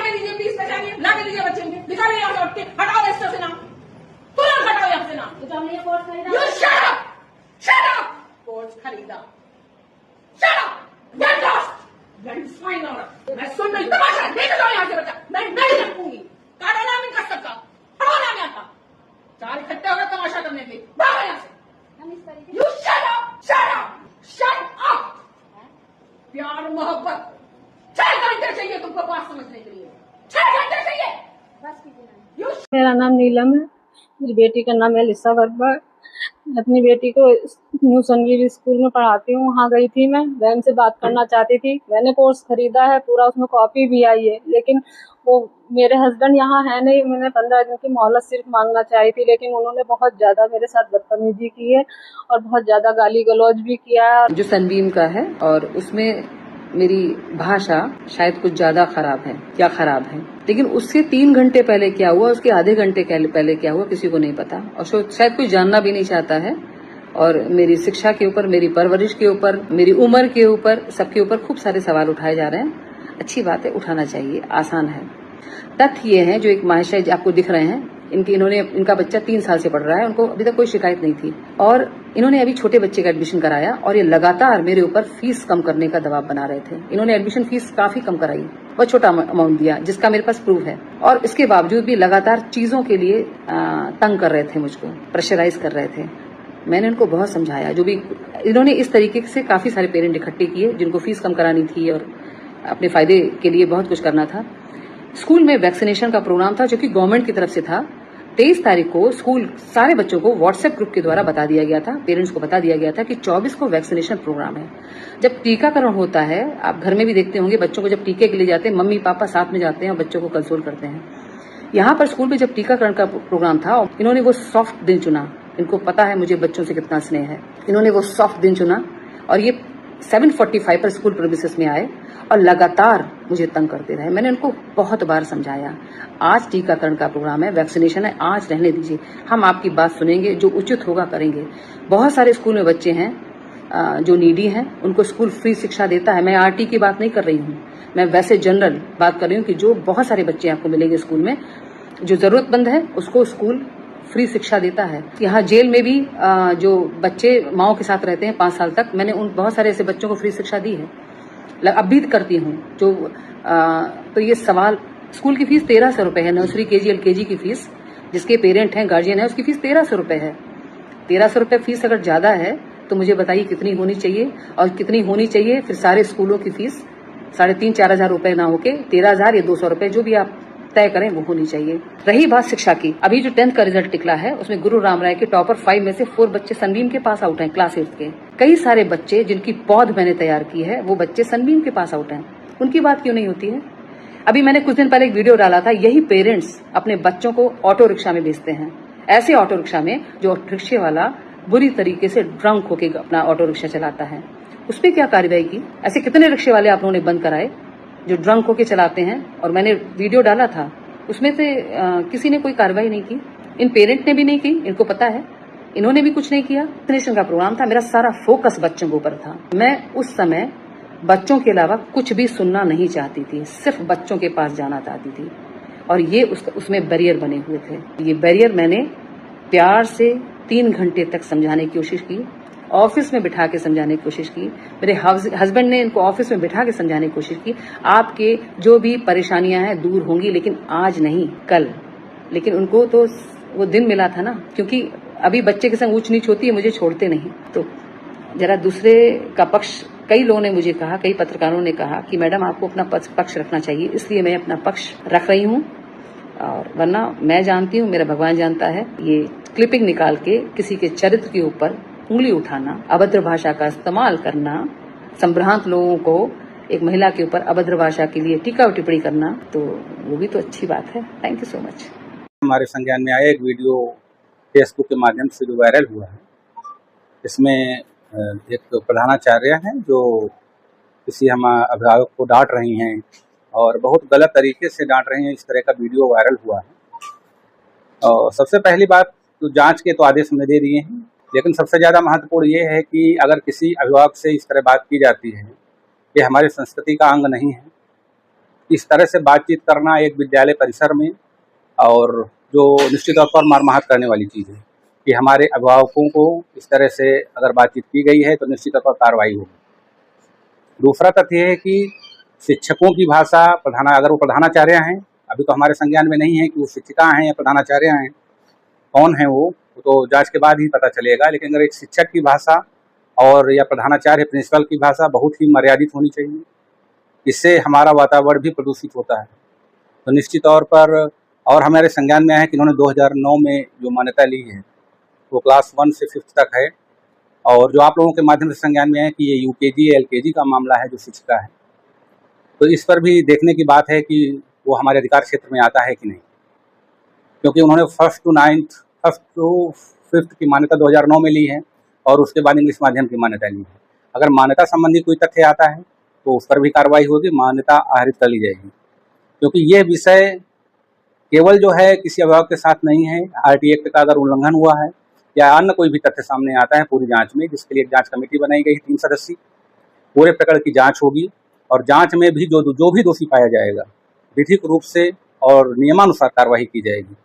के दीजिए, प्लीज पहचानिए, ला के दीजिए बच्चे के, निकालिए यहाँ से उठ के, हटाओ रजिस्टर से नाम, तुरंत हटाओ यहाँ से नाम। तो हमने ये कोर्स खरीदा। You shut up! Shut up! Course खरीदा। Shut up! Get lost! Bloody swine औरत। मैं सुन रही तमाशा, लेके जाओ यहाँ से बच्चा, मैं नहीं रखूंगी। काटा नाम इनका सबका, हटाओ नाम यहाँ का। चार इकट्ठे हो गए तमाशा करने के लिए, भागो यहाँ से। हम इस तरीके You shut up! Shut up! Shut up! प्यार मोहब्बत 6 घंटे चाहिए तुमको बात समझने के लिए, 6 घंटे चाहिए। बस कीजिए ना। You मेरा नाम नीलम है, मेरी बेटी का नाम एलिसा वर्मा है। मैं अपनी बेटी को न्यू संजीव स्कूल में पढ़ाती हूँ, वहाँ गई थी। मैं मैम से बात करना चाहती थी। मैंने कोर्स खरीदा है पूरा, उसमें कॉपी भी आई है, लेकिन वो मेरे हस्बैंड यहाँ है नहीं। मैंने 15 दिन की मोहलत सिर्फ मांगना चाही थी, लेकिन उन्होंने बहुत ज़्यादा मेरे साथ बदतमीजी की है और बहुत ज़्यादा गाली गलौज भी किया है। जो सनबीम का है और उसमें मेरी भाषा शायद कुछ ज्यादा खराब है या खराब है, लेकिन उसके 3 घंटे पहले क्या हुआ, उसके आधे घंटे पहले क्या हुआ, किसी को नहीं पता और शायद कोई जानना भी नहीं चाहता है। और मेरी शिक्षा के ऊपर, मेरी परवरिश के ऊपर, मेरी उम्र के ऊपर, सबके ऊपर खूब सारे सवाल उठाए जा रहे हैं। अच्छी बात है, उठाना चाहिए, आसान है। तथ्य ये है, जो एक महाशय आपको दिख रहे हैं, इनका बच्चा 3 साल से पढ़ रहा है, उनको अभी तक कोई शिकायत नहीं थी और इन्होंने अभी छोटे बच्चे का एडमिशन कराया और ये लगातार मेरे ऊपर फीस कम करने का दबाव बना रहे थे। इन्होंने एडमिशन फीस काफी कम कराई, बहुत छोटा अमाउंट दिया, जिसका मेरे पास प्रूफ है, और इसके बावजूद भी लगातार चीजों के लिए तंग कर रहे थे, मुझको प्रेशराइज कर रहे थे। मैंने उनको बहुत समझाया, जो भी इन्होंने इस तरीके से काफी सारे पेरेंट इकट्ठे किए जिनको फीस कम करानी थी और अपने फायदे के लिए बहुत कुछ करना था। स्कूल में वैक्सीनेशन का प्रोग्राम था जो कि गवर्नमेंट की तरफ से था। 23 तारीख को स्कूल सारे बच्चों को व्हाट्सएप ग्रुप के द्वारा बता दिया गया था, पेरेंट्स को बता दिया गया था कि 24 को वैक्सीनेशन प्रोग्राम है। जब टीकाकरण होता है, आप घर में भी देखते होंगे, बच्चों को जब टीके के लिए जाते हैं, मम्मी पापा साथ में जाते हैं और बच्चों को कंसोल करते हैं। यहाँ पर स्कूल में जब टीकाकरण का प्रोग्राम था, इन्होंने वो सॉफ्ट दिन चुना। इनको पता है मुझे बच्चों से कितना स्नेह है। इन्होंने वो सॉफ्ट दिन चुना और ये 7:45 पर स्कूल प्रेमिसेस में आए और लगातार मुझे तंग करते रहे। मैंने उनको बहुत बार समझाया, आज टीकाकरण का प्रोग्राम है, वैक्सीनेशन है, आज रहने दीजिए, हम आपकी बात सुनेंगे, जो उचित होगा करेंगे। बहुत सारे स्कूल में बच्चे हैं जो नीडी हैं, उनको स्कूल फ्री शिक्षा देता है। मैं आरटी की बात नहीं कर रही हूँ, मैं वैसे जनरल बात कर रही हूँ कि जो बहुत सारे बच्चे आपको मिलेंगे स्कूल में, जो जरूरतमंद है उसको स्कूल फ्री शिक्षा देता है। यहाँ जेल में भी जो बच्चे माओ के साथ रहते हैं 5 साल तक, मैंने उन बहुत सारे ऐसे बच्चों को फ्री शिक्षा दी है, अब भी करती हूँ। जो तो ये सवाल, स्कूल की फीस 1300 रुपए है, नर्सरी केजी एलकेजी की फीस, जिसके पेरेंट हैं, गार्जियन है, उसकी फीस 1300 रुपए है। 1300 रुपए फीस अगर ज्यादा है तो मुझे बताइए कितनी होनी चाहिए, और कितनी होनी चाहिए फिर सारे स्कूलों की फीस 3,500-4 हजार रुपए ना होके 13,000 या 200 रुपए, जो भी आप तय करें वो होनी चाहिए। रही बात शिक्षा की, अभी जो 10th का रिजल्ट निकला है उसमें गुरु राम राय के टॉपर 5 में से 4 बच्चे सनबीम के पास आउट हैं, क्लास 8 के। कई सारे बच्चे जिनकी पौध मैंने तैयार की है, वो बच्चे सनबीम के पास आउट हैं, उनकी बात क्यों नहीं होती है? अभी मैंने कुछ दिन पहले एक वीडियो डाला था, यही पेरेंट्स अपने बच्चों को ऑटो रिक्शा में भेजते हैं, ऐसे ऑटो रिक्शा में जो रिक्शे वाला बुरी तरीके से ड्रंक होके अपना ऑटो रिक्शा चलाता है। उस पर क्या कार्रवाई की? ऐसे कितने रिक्शे वाले आप लोगों ने बंद कराए जो ड्रंक होके चलाते हैं? और मैंने वीडियो डाला था, उसमें से किसी ने कोई कार्रवाई नहीं की, इन पेरेंट ने भी नहीं की, इनको पता है, इन्होंने भी कुछ नहीं किया। वैक्सीनेशन का प्रोग्राम था, मेरा सारा फोकस बच्चों के ऊपर था। मैं उस समय बच्चों के अलावा कुछ भी सुनना नहीं चाहती थी, सिर्फ बच्चों के पास जाना चाहती थी, और ये उसमें बैरियर बने हुए थे। ये बैरियर मैंने प्यार से 3 घंटे तक समझाने की कोशिश की, ऑफिस में बिठा के समझाने की कोशिश की, मेरे हस्बैंड ने इनको ऑफिस में बिठा के समझाने की कोशिश की, आपके जो भी परेशानियां हैं दूर होंगी, लेकिन आज नहीं, कल। लेकिन उनको तो वो दिन मिला था ना, क्योंकि अभी बच्चे के संग ऊंच नीच होती है, मुझे छोड़ते नहीं। तो जरा दूसरे का पक्ष, कई लोगों ने मुझे कहा, कई पत्रकारों ने कहा कि मैडम आपको अपना पक्ष रखना चाहिए, इसलिए मैं अपना पक्ष रख रही हूँ। और वरना मैं जानती हूँ, मेरा भगवान जानता है, ये क्लिपिंग निकाल के किसी के चरित्र के ऊपर उंगली उठाना, अभद्र भाषा का इस्तेमाल करना, संभ्रांत लोगों को एक महिला के ऊपर अभद्र भाषा के लिए टीका टिप्पणी करना, तो वो भी तो अच्छी बात है। Thank you so much. हमारे संज्ञान में आया एक वीडियो फेसबुक के माध्यम से जो वायरल हुआ है, इसमें एक प्रधानाचार्य हैं जो किसी हम अभिभावक को डांट रही हैं और बहुत गलत तरीके से डांट रही हैं, इस तरह का वीडियो वायरल हुआ है। और सबसे पहली बात तो जांच के तो आदेश हमने दे दिए हैं, लेकिन सबसे ज़्यादा महत्वपूर्ण ये है कि अगर किसी अभिभावक से इस तरह बात की जाती है, ये हमारी संस्कृति का अंग नहीं है। इस तरह से बातचीत करना एक विद्यालय परिसर में, और जो निश्चित तौर पर मर्माहत करने वाली चीज़ है कि हमारे अभिभावकों को इस तरह से अगर बातचीत की गई है तो निश्चित तौर पर कार्रवाई होगी। दूसरा तथ्य है कि शिक्षकों की भाषा, अगर वो प्रधानाचार्य हैं, अभी तो हमारे संज्ञान में नहीं है कि वो शिक्षिका हैं या प्रधानाचार्य हैं, कौन है वो तो जांच के बाद ही पता चलेगा। लेकिन अगर एक शिक्षक की भाषा और या प्रधानाचार्य प्रिंसिपल की भाषा बहुत ही मर्यादित होनी चाहिए, इससे हमारा वातावरण भी प्रदूषित होता है। तो निश्चित तौर पर, और हमारे संज्ञान में है कि इन्होंने 2009 में जो मान्यता ली है वो क्लास 1 से 5th तक है, और जो आप लोगों के माध्यम से संज्ञान में है कि ये UKG LKG का मामला है जो शिक्षिका है। तो इस पर भी देखने की बात है कि वो हमारे अधिकार क्षेत्र में आता है कि नहीं, क्योंकि उन्होंने 1st to 5th की मान्यता 2009 में ली है और उसके बाद इंग्लिश माध्यम की मान्यता ली है। अगर मान्यता संबंधी कोई तथ्य आता है तो उस पर भी कार्रवाई होगी, मान्यता आहरित कर ली जाएगी, क्योंकि ये विषय केवल जो है किसी अभिभावक के साथ नहीं है। RT एक्ट का अगर उल्लंघन हुआ है या अन्य कोई भी तथ्य सामने आता है पूरी जांच में, जिसके लिए एक जांच कमेटी बनाई गई 3 सदस्यीय, पूरे प्रकरण की जांच होगी और जांच में भी जो भी दोषी पाया जाएगा विधिक रूप से और नियमानुसार कार्रवाई की जाएगी।